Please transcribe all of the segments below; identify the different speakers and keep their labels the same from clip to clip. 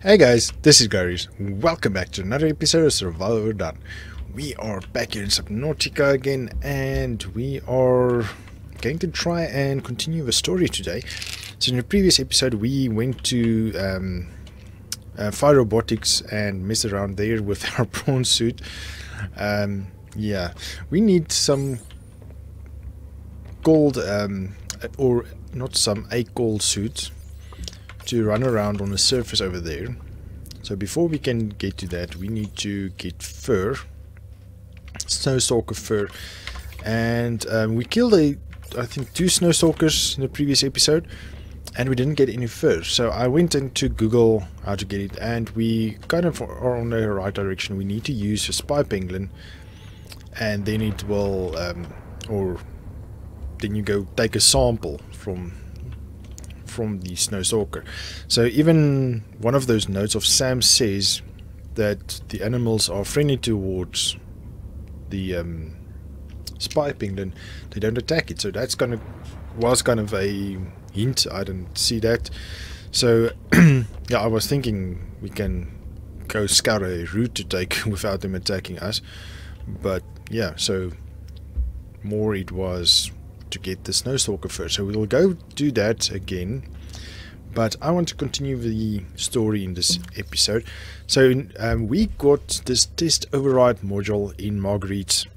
Speaker 1: Hey guys, this is Garies. Welcome back to another episode of Survival Done. We are back here in Subnautica again, and we are going to try and continue the story today. So in the previous episode we went to Fire Robotics and messed around there with our prawn suit. Yeah, we need some gold, or not some, a gold suit to run around on the surface over there. So before we can get to that, we need to get fur, snowstalker fur, and we killed I think 2 snowstalkers in the previous episode, and we didn't get any fur. So I went into Google how to get it, and we kind of are on the right direction. We need to use a spy penguin, and then it will, or then you go take a sample from the snowstalker. So even one of those notes of Sam says that the animals are friendly towards the spy penguin. They don't attack it, so that's was kind of a hint. I didn't see that, so yeah, I was thinking we can go scout a route to take without them attacking us, but yeah, so more it was to get the snowstalker first. So we'll go do that again, but I want to continue the story in this episode. So we got this test override module in Marguarit's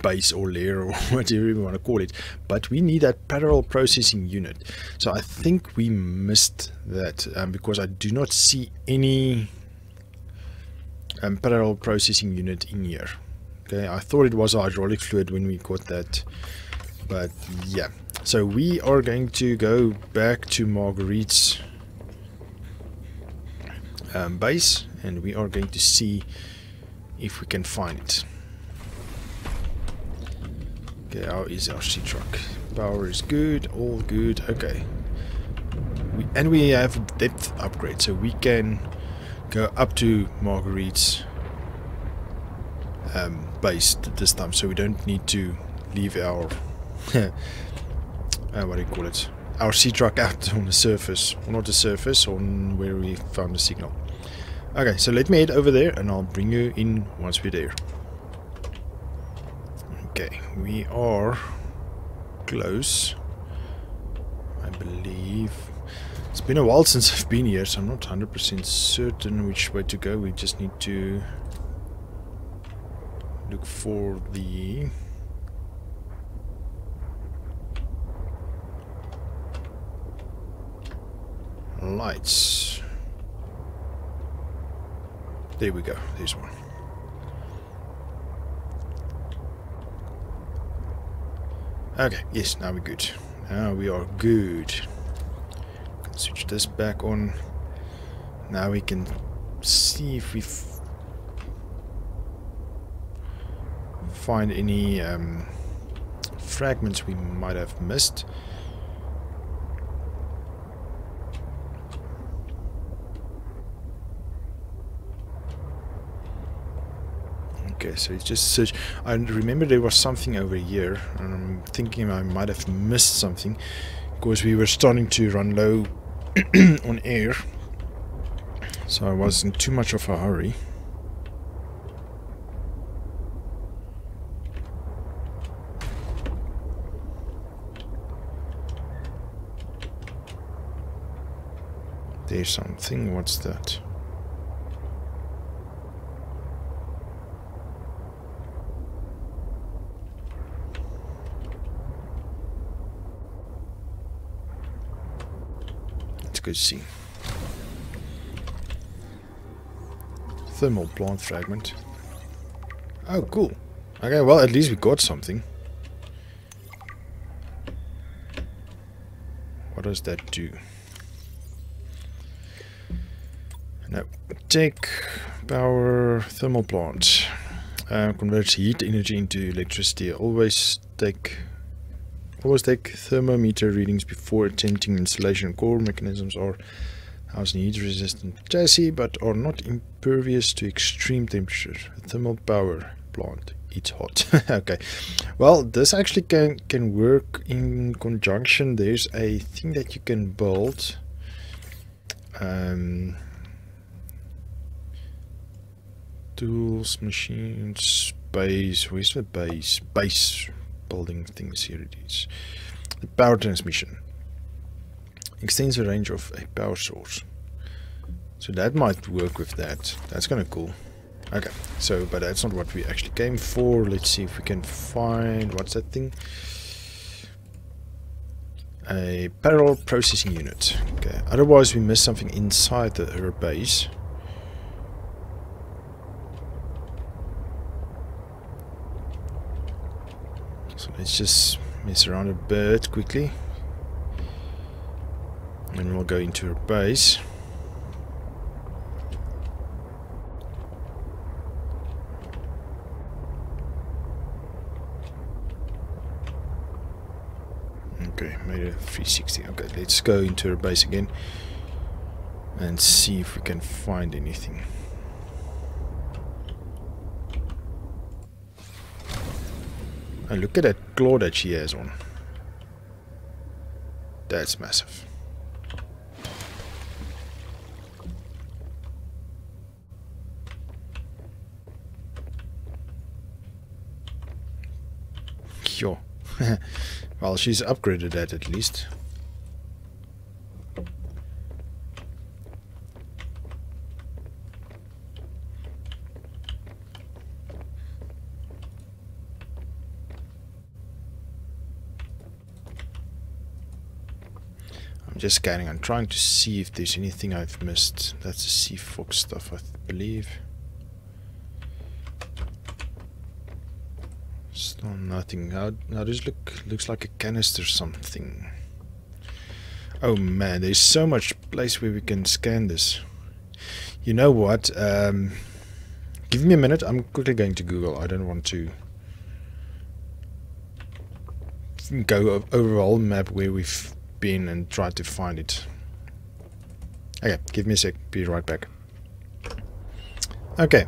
Speaker 1: base or lair, or whatever you want to call it, but we need that parallel processing unit. So I think we missed that because I do not see any parallel processing unit in here. Okay, I thought it was hydraulic fluid when we got that, but yeah. So we are going to go back to Marguarit's base, and we are going to see if we can find it. Okay, how is our sea truck? Power is good, all good. Okay, we have a depth upgrade, so we can go up to Marguarit's base this time, so we don't need to leave our what do you call it, our sea truck out on the surface, or not the surface, on where we found the signal. Okay, so let me head over there and I'll bring you in once we're there. Okay, we are close, I believe. It's been a while since I've been here, so I'm not 100% certain which way to go. We just need to look for the lights. There we go, there's one. Okay, yes, now we're good. Now we are good. Switch this back on. Now we can see if we find any fragments we might have missed. Okay, so it's just search. I remember there was something over here, and I'm thinking I might have missed something because we were starting to run low on air, so I was in too much of a hurry. There's something. What's that? Go see. Thermal plant fragment. Oh, cool. Okay, well, at least we got something. What does that do? No. Take power thermal plant. Converts heat energy into electricity. Always take thermometer readings before attempting installation. Core mechanisms are housed in heat-resistant chassis, but are not impervious to extreme temperatures. Thermal power plant. It's hot. Okay. Well, this actually can work in conjunction. There's a thing that you can build Tools, machines, base. Where's the base? Base building things. Here it is. The power transmission extends the range of a power source. So that might work with that. That's kind of cool. Okay, so but that's not what we actually came for. Let's see if we can find, what's that thing? A parallel processing unit. Okay, otherwise we miss something inside her base. So let's just mess around a bit quickly. And we'll go into her base. Okay, made a 360. Okay, let's go into her base again and see if we can find anything. Oh, look at that claw that she has on. That's massive. Sure. Well, she's upgraded that at least. I'm just scanning. I'm trying to see if there's anything I've missed. That's the sea fox stuff, I believe. Still nothing. How does it look? Looks like a canister something. Oh man, there's so much place where we can scan this. You know what? Give me a minute. I'm quickly going to Google. I don't want to go over a whole map where we've been and try to find it. Okay, give me a sec. Be right back. Okay.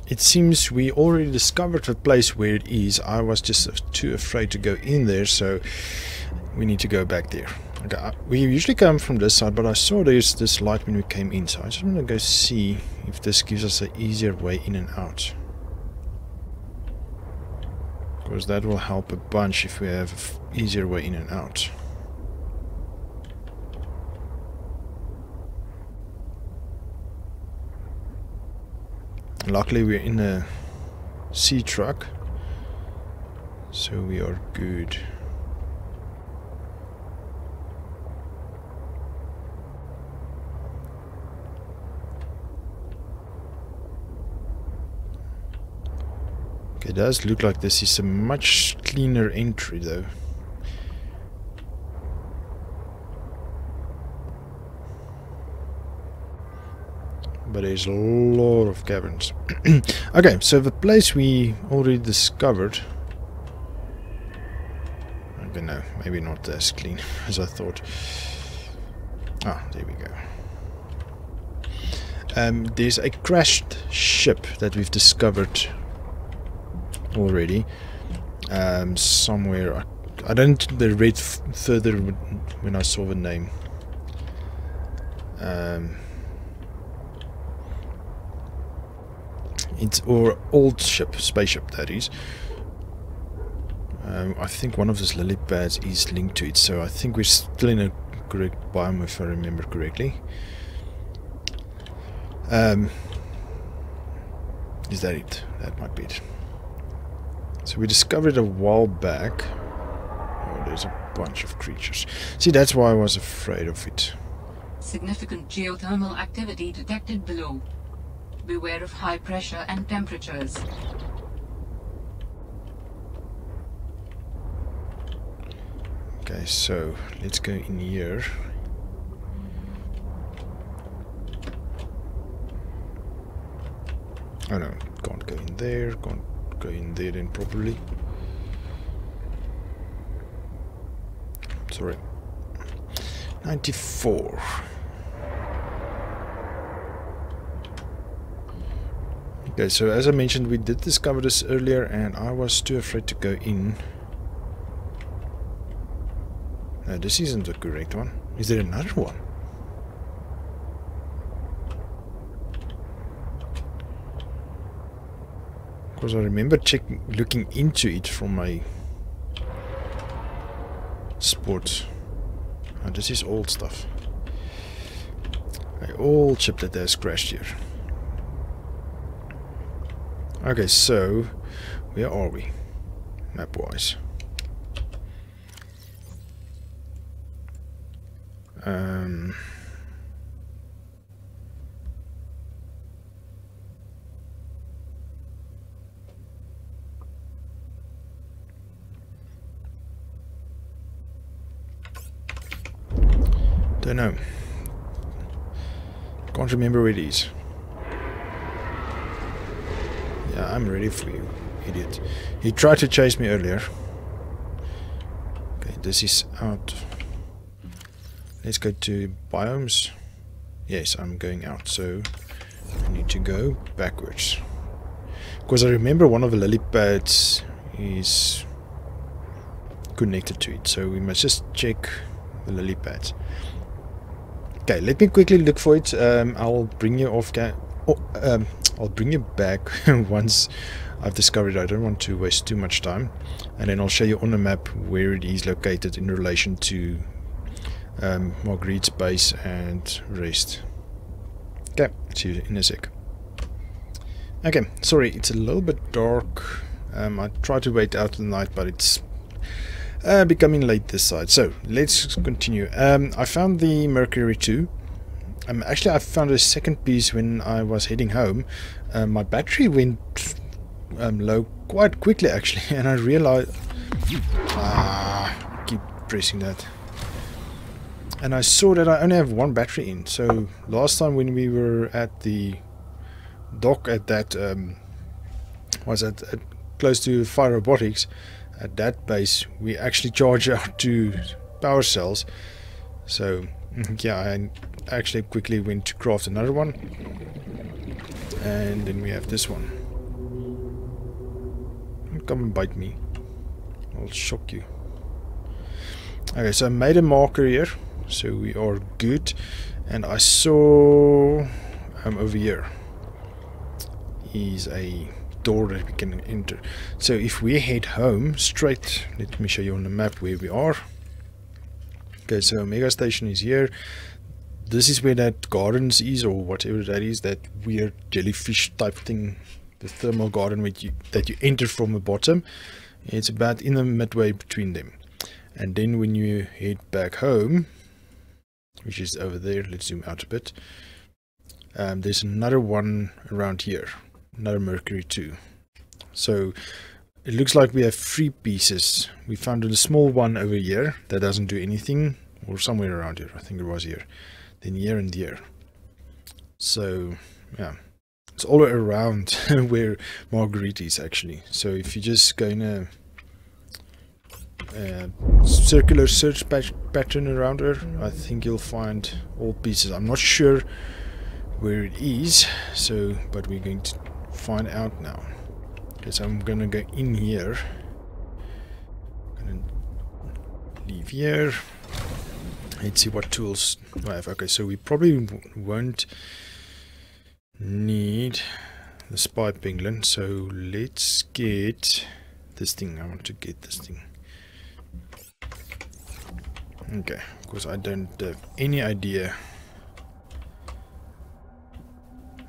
Speaker 1: It seems we already discovered the place where it is. I was just too afraid to go in there, so we need to go back there. Okay, we usually come from this side, but I saw there's this light when we came in, so I just want to go see if this gives us an easier way in and out. Because that will help a bunch if we have an easier way in and out. Luckily we're in a sea truck, so we are good. Okay, it does look like this is a much cleaner entry though. But there's a lot of caverns. Okay, so the place we already discovered. Okay, no, maybe not as clean as I thought. Ah, there we go. There's a crashed ship that we've discovered already. Somewhere. I don't read further when I saw the name. It's our old ship, spaceship that is. I think one of those lily pads is linked to it, so I think we're still in a correct biome if I remember correctly. Is that it? That might be it. So we discovered a while back. Oh, there's a bunch of creatures. See, that's why I was afraid of it.
Speaker 2: Significant geothermal activity detected below. Beware of high pressure and temperatures.
Speaker 1: Okay, so let's go in here. Oh no, can't go in there, can't go in there then properly. Sorry. 94. Okay, so as I mentioned, we did discover this earlier and I was too afraid to go in. No, this isn't the correct one. Is there another one? Because I remember looking into it from my sport. Oh, this is old stuff. An old chip that has crashed here. Okay, so where are we? Map-wise. Don't know. Can't remember where it is. Yeah, I'm ready for you, idiot. He tried to chase me earlier. Okay, this is out. Let's go to biomes. Yes, I'm going out, so I need to go backwards. Because I remember one of the lily pads is connected to it, so we must just check the lily pads. Okay, let me quickly look for it. I'll bring you off. I'll bring you back once I've discovered it. I don't want to waste too much time, and then I'll show you on the map where it is located in relation to Marguarit's base and rest. Okay, see you in a sec. Okay, sorry, it's a little bit dark. I tried to wait out the night, but it's becoming late this side. So let's continue. I found the Mercury II. Actually, I found a second piece when I was heading home. My battery went low quite quickly, actually, and I realized. Keep pressing that. And I saw that I only have one battery in. So last time when we were at the dock at that was at close to Fire Robotics, at that base we actually charged our 2 power cells. So yeah, I actually quickly went to craft another one, and then we have this one. Don't come and bite me, I'll shock you. Okay, so I made a marker here, so we are good. And I saw over here is a door that we can enter. So if we head home straight, let me show you on the map where we are. Okay, so Mega Station is here. This is where that gardens is, or whatever that is, that weird jellyfish type thing, the thermal garden that you enter from the bottom. It's about in the midway between them. And then when you head back home, which is over there, let's zoom out a bit, there's another one around here, another Mercury II. So it looks like we have 3 pieces. We found a small one over here that doesn't do anything, or somewhere around here. I think it was here, then here and here. So yeah, it's all around where Marguarit is actually. So if you just go in a circular search pattern around her, I think you'll find all pieces. I'm not sure where it is, so but we're going to find out now. Okay, so I'm gonna go in here, gonna leave here. Let's see what tools I have. Okay, so we probably won't need the spy penguin, so let's get this thing. I want to get this thing. Okay, of course I don't have any idea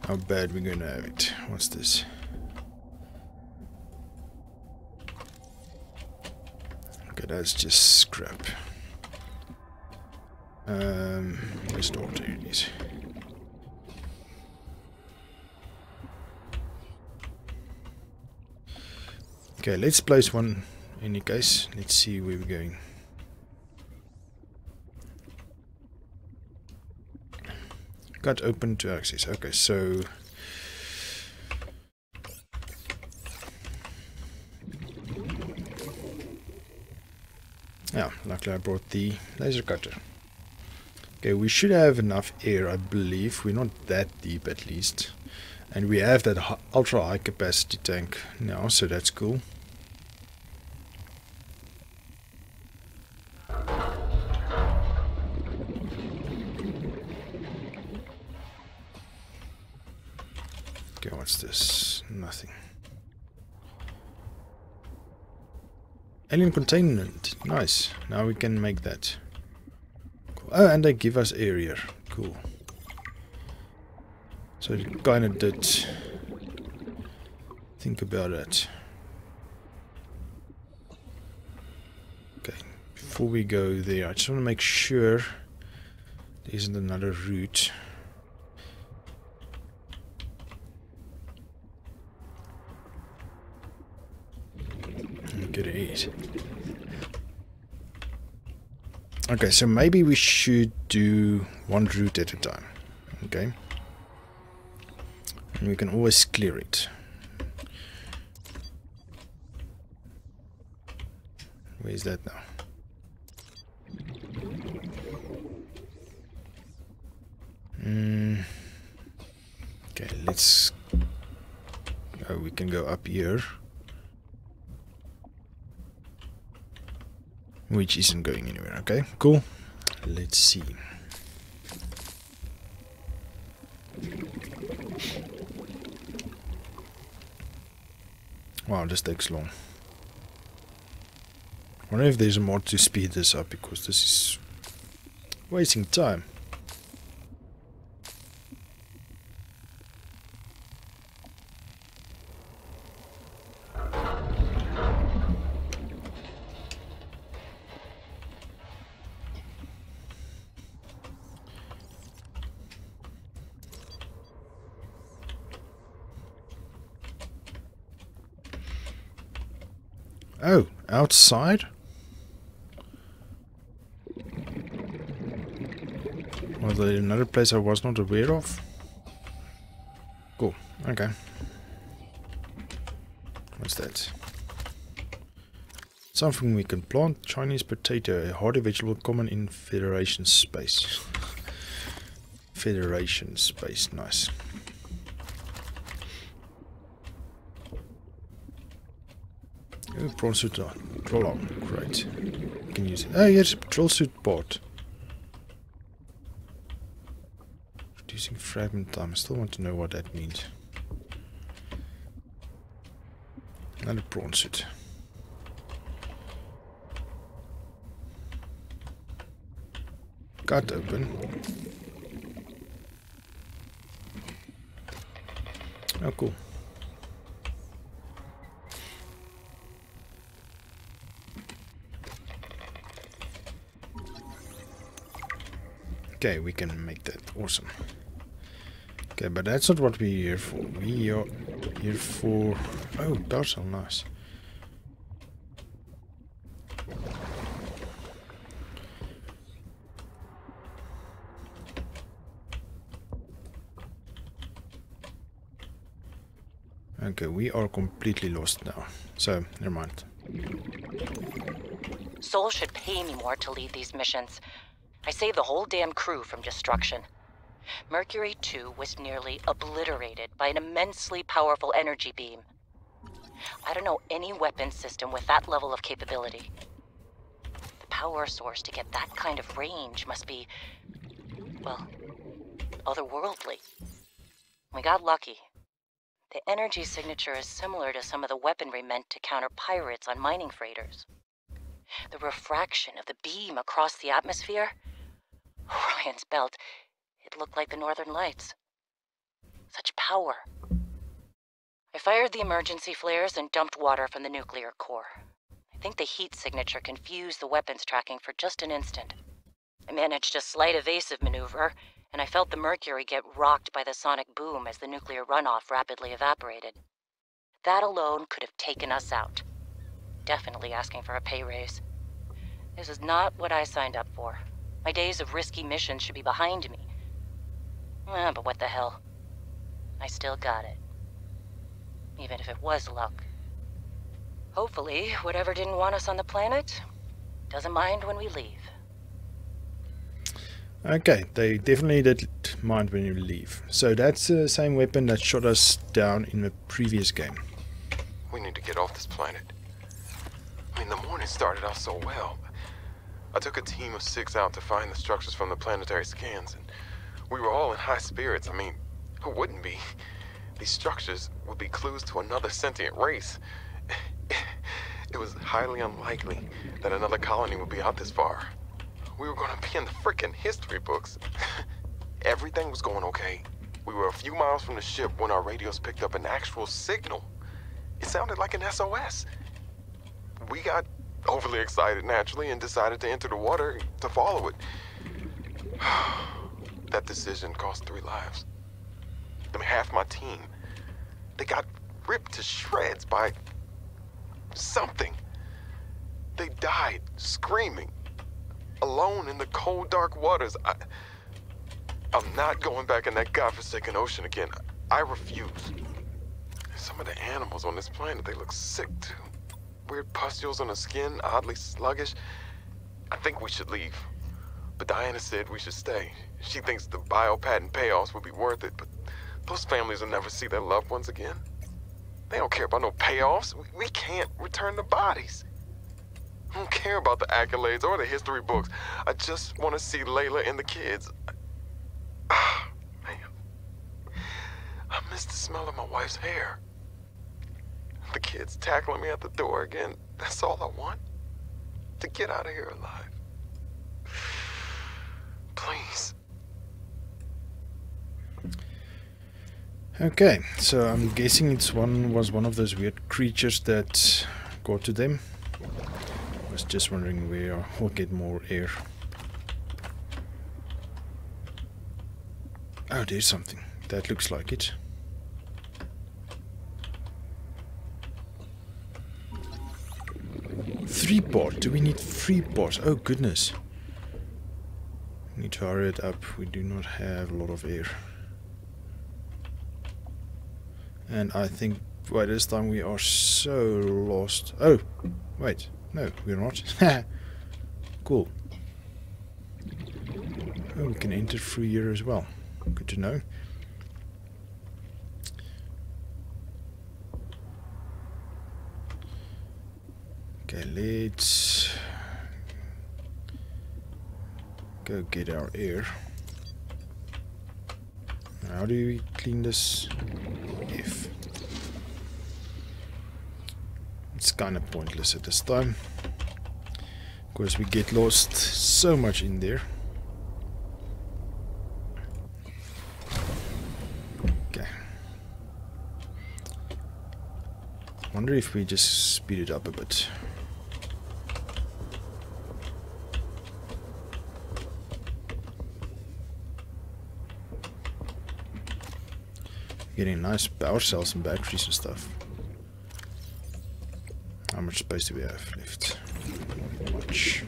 Speaker 1: how bad we're gonna have it. What's this? Okay, that's just scrap. Restore, there it is. Okay, let's place one in any case. Let's see where we're going. Got open to access. Okay, so yeah, luckily I brought the laser cutter. Okay, we should have enough air, I believe. We're not that deep at least, and we have that ultra high capacity tank now, so that's cool. Okay, what's this? Nothing. Alien containment. Nice. Now we can make that. Cool. Oh, and they give us area. Cool. So it kind of did think about it. Okay. Before we go there, I just want to make sure there isn't another route. Great. Okay, so maybe we should do one route at a time. Okay. And we can always clear it. Where is that now? Okay, let's... Oh, we can go up here. Which isn't going anywhere. Okay, cool. Let's see. Wow, this takes long. I wonder if there's a mod to speed this up, because this is wasting time. Oh, outside? Was there another place I was not aware of? Cool, okay. What's that? Something we can plant. Chinese potato, a hardy vegetable common in Federation space. Federation space, nice. Oh, prawn suit troll arm, great. We can use it. Oh yes, patrol suit bought. Reducing fragment time. I still want to know what that means. Another prawn suit. Cut open. Oh, cool. Okay, we can make that. Awesome. Okay, but that's not what we're here for. We are here for... Oh, those are nice. Okay, we are completely lost now. So, never mind.
Speaker 3: Sol should pay me more to lead these missions. I saved the whole damn crew from destruction. Mercury II was nearly obliterated by an immensely powerful energy beam. I don't know any weapon system with that level of capability. The power source to get that kind of range must be, well, otherworldly. We got lucky. The energy signature is similar to some of the weaponry meant to counter pirates on mining freighters. The refraction of the beam across the atmosphere? Orion's belt, it looked like the Northern Lights. Such power. I fired the emergency flares and dumped water from the nuclear core. I think the heat signature confused the weapons tracking for just an instant. I managed a slight evasive maneuver, and I felt the Mercury get rocked by the sonic boom as the nuclear runoff rapidly evaporated. That alone could have taken us out. Definitely asking for a pay raise. This is not what I signed up for. My days of risky missions should be behind me. But what the hell? I still got it. Even if it was luck. Hopefully, whatever didn't want us on the planet doesn't mind when we leave.
Speaker 1: Okay, they definitely did mind when you leave. So that's the same weapon that shot us down in the previous game.
Speaker 4: We need to get off this planet. I mean, the morning started off so well. I took a team of 6 out to find the structures from the planetary scans, and we were all in high spirits. I mean, who wouldn't be? These structures would be clues to another sentient race. It was highly unlikely that another colony would be out this far. We were gonna be in the frickin' history books. Everything was going okay. We were a few miles from the ship when our radios picked up an actual signal. It sounded like an SOS. We got overly excited naturally and decided to enter the water to follow it. That decision cost 3 lives. I mean, half my team. They got ripped to shreds by something. They died screaming, alone in the cold, dark waters. I'm not going back in that godforsaken ocean again. I refuse. Some of the animals on this planet, they look sick too. Weird pustules on the skin, oddly sluggish. I think we should leave. But Diana said we should stay. She thinks the biopatent payoffs will be worth it, but those families will never see their loved ones again. They don't care about no payoffs. We can't return the bodies. I don't care about the accolades or the history books. I just want to see Layla and the kids. Man. I miss the smell of my wife's hair. The kids tackling me at the door again. That's all I want. To get out of here alive. Please.
Speaker 1: Okay, so I'm guessing was one of those weird creatures that got to them. I was just wondering where we'll get more air. Oh, there's something. That looks like it. Three-pot. Do we need three-pot? Oh, goodness. We need to hurry it up. We do not have a lot of air. And I think by this time we are so lost. Oh, wait. No, we're not. Cool. Oh, we can enter through here as well. Good to know. Okay, let's go get our air. How do we clean this? F. It's kind of pointless at this time. Of course, we get lost so much in there. Okay. Wonder if we just speed it up a bit. Getting nice power cells and batteries and stuff. How much space do we have left? Not much.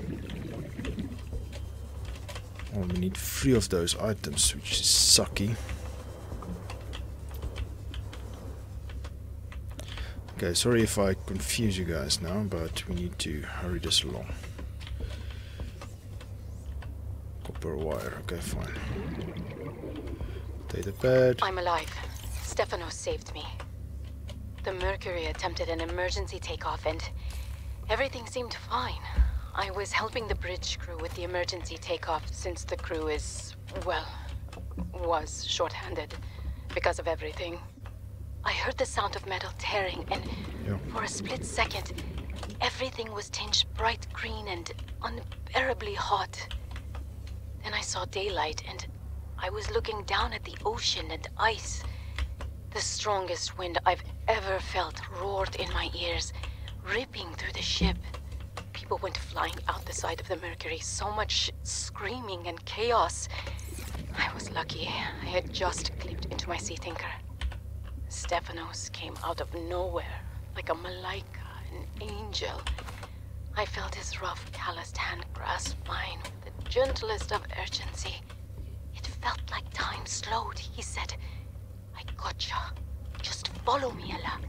Speaker 1: Oh, we need 3 of those items, which is sucky. Okay, sorry if I confuse you guys now, but we need to hurry this along. Copper wire, okay, fine. Data pad.
Speaker 5: I'm alive. Stefanos saved me. The Mercury attempted an emergency takeoff and everything seemed fine. I was helping the bridge crew with the emergency takeoff since the crew is, well, was short-handed because of everything. I heard the sound of metal tearing and for a split second, everything was tinged bright green and unbearably hot. Then I saw daylight and I was looking down at the ocean and ice. The strongest wind I've ever felt roared in my ears, ripping through the ship. People went flying out the side of the Mercury, so much screaming and chaos. I was lucky. I had just clipped into my sea tinker. Stefanos came out of nowhere, like a malaika, an angel. I felt his rough, calloused hand grasp mine with the gentlest of urgency. It felt like time slowed. He said, "I gotcha. Just follow me, Ella."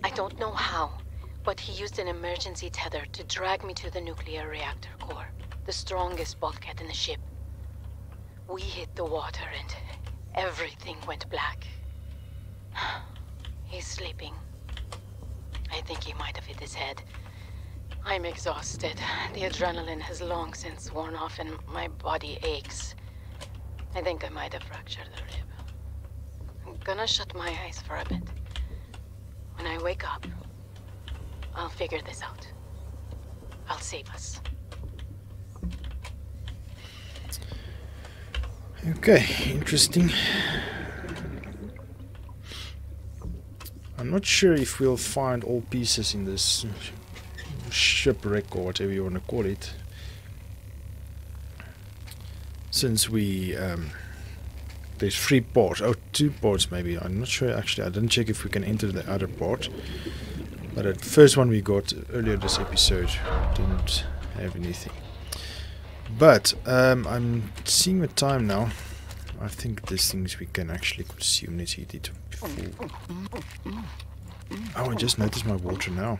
Speaker 5: I don't know how, but he used an emergency tether to drag me to the nuclear reactor core, the strongest bulkhead in the ship. We hit the water and everything went black. He's sleeping. I think he might have hit his head. I'm exhausted. The adrenaline has long since worn off and my body aches. I think I might have fractured the rib. I'm gonna shut my eyes for a bit. When I wake up, I'll figure this out. I'll save us.
Speaker 1: Okay, interesting. I'm not sure if we'll find all pieces in this shipwreck or whatever you want to call it. Since we there's 3 parts, oh 2 parts maybe, I'm not sure actually, I didn't check if we can enter the other part, but the first one we got earlier this episode didn't have anything. But I'm seeing the time now. I think these things we can actually consume. Let's eat it before. Oh, I just noticed my water now.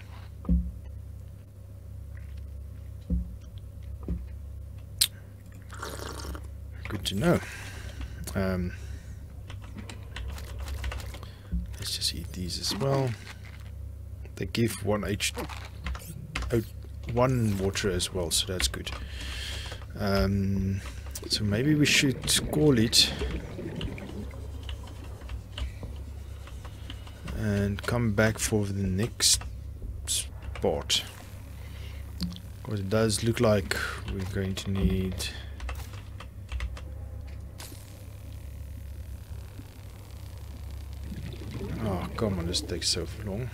Speaker 1: Good to know. Let's just eat these as well. They give 1 water as well, so that's good. So maybe we should call it and come back for the next spot, because it does look like we're going to need come on, this takes so long.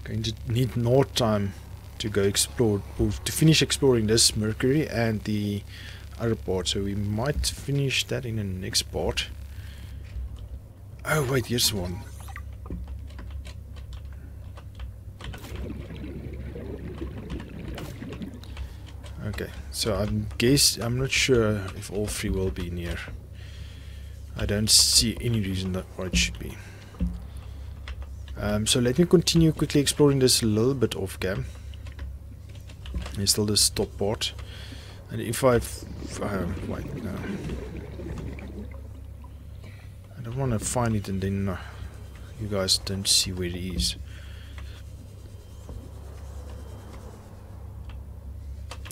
Speaker 1: Going to need more time to go explore, or to finish exploring this Mercury and the other part, so we might finish that in the next part. Oh wait, here's one. Okay, so I'm not sure if all 3 will be near. I don't see any reason why it should be. So let me continue quickly exploring this a little bit off cam. There's still this top part, and if wait, no, I don't want to find it and then you guys don't see where it is.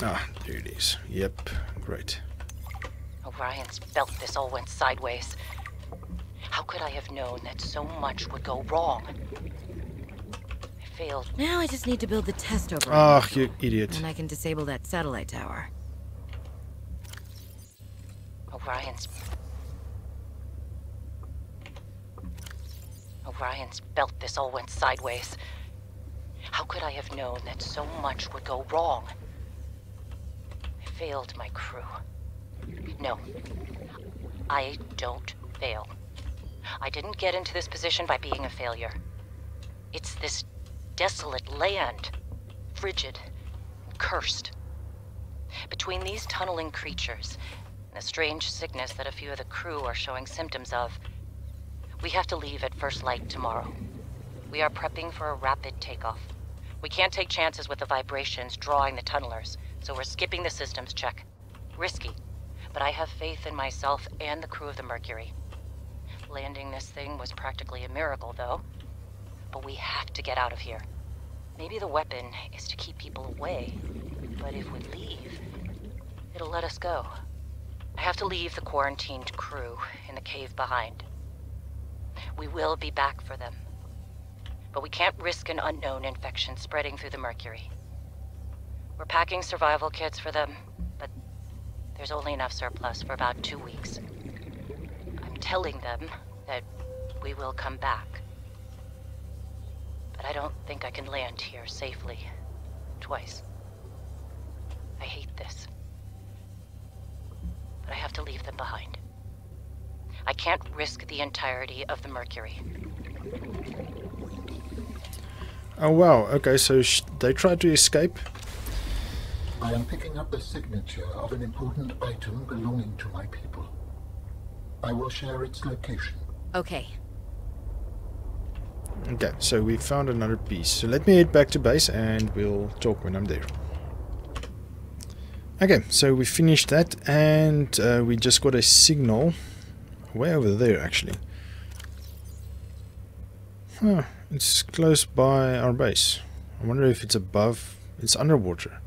Speaker 1: Ah, there it is. Yep, great.
Speaker 3: Orion's felt this all went sideways. How could I have known that so much would go wrong? I failed.
Speaker 6: Now I just need to build the test over.
Speaker 1: Ah, you idiot.
Speaker 6: And I can disable that satellite tower.
Speaker 3: Orion's felt this all went sideways. How could I have known that so much would go wrong? I failed my crew. No, I don't fail. I didn't get into this position by being a failure. It's this desolate land, frigid and cursed. Between these tunneling creatures and the strange sickness that a few of the crew are showing symptoms of, we have to leave at first light tomorrow. We are prepping for a rapid takeoff. We can't take chances with the vibrations drawing the tunnelers, so we're skipping the systems check. Risky, but I have faith in myself and the crew of the Mercury. Landing this thing was practically a miracle, though. But we have to get out of here. Maybe the weapon is to keep people away, but if we leave, it'll let us go. I have to leave the quarantined crew in the cave behind. We will be back for them, but we can't risk an unknown infection spreading through the Mercury. We're packing survival kits for them, but there's only enough surplus for about 2 weeks. I'm telling them that we will come back, but I don't think I can land here safely twice. I hate this, but I have to leave them behind. I can't risk the entirety of the Mercury.
Speaker 1: Oh wow, okay, so they tried to escape.
Speaker 7: I am picking up the signature of an important item belonging to my people. I will share its location.
Speaker 6: Okay.
Speaker 1: Okay, so we found another piece. So let me head back to base and we'll talk when I'm there. Okay, so we finished that and we just got a signal way over there actually. Huh, it's close by our base. I wonder if it's above, it's underwater.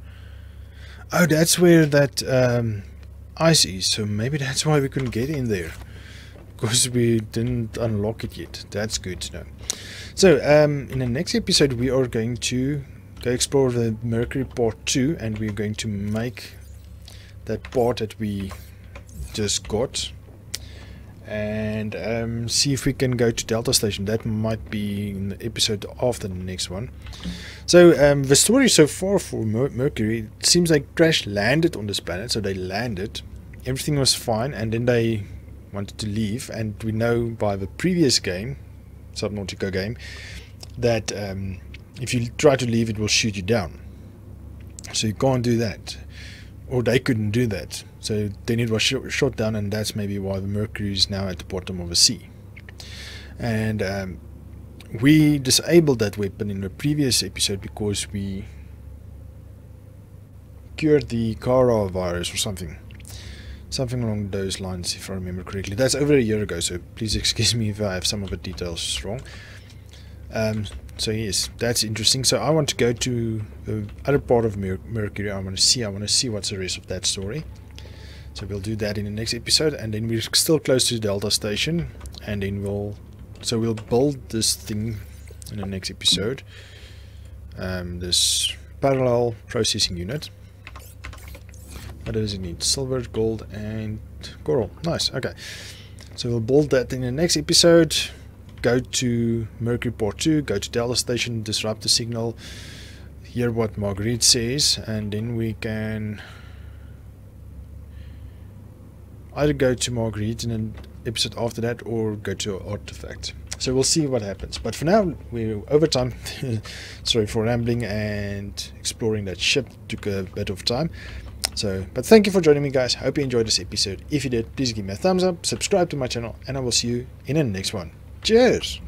Speaker 1: Oh, that's where that ice is, so maybe that's why we couldn't get in there. because we didn't unlock it yet. That's good to know. So in the next episode we are going to go explore the Mercury Part 2, and we're going to make that part that we just got, and see if we can go to Delta Station. That might be in the episode after the next one. So the story so far for Mercury, it seems like crash landed on this planet. So they landed, everything was fine, and then they wanted to leave, and we know by the previous game, Subnautica game, that if you try to leave, it will shoot you down. So you can't do that, or they couldn't do that. So then it was shot down, and that's maybe why the Mercury is now at the bottom of the sea. And we disabled that weapon in the previous episode because we cured the Kara virus or something along those lines, if I remember correctly. That's over a year ago, so please excuse me if I have some of the details wrong. So yes, that's interesting. So I want to go to the other part of Mercury. I want to see what's the rest of that story. So we'll do that in the next episode, and then we're still close to the Delta Station, and then we'll build this thing in the next episode. This parallel processing unit. What does it need? Silver, gold, and coral. Nice. Okay. So we'll build that in the next episode. Go to Mercury Part 2, go to Delta Station, disrupt the signal, hear what Marguerite says, and then we can either go to Marguerite in an episode after that, or go to Artifact. So we'll see what happens. But for now, we're over time. Sorry for rambling and exploring that ship. Took a bit of time. But thank you for joining me, guys. Hope you enjoyed this episode. If you did, please give me a thumbs up, subscribe to my channel, and I will see you in the next one. Cheers!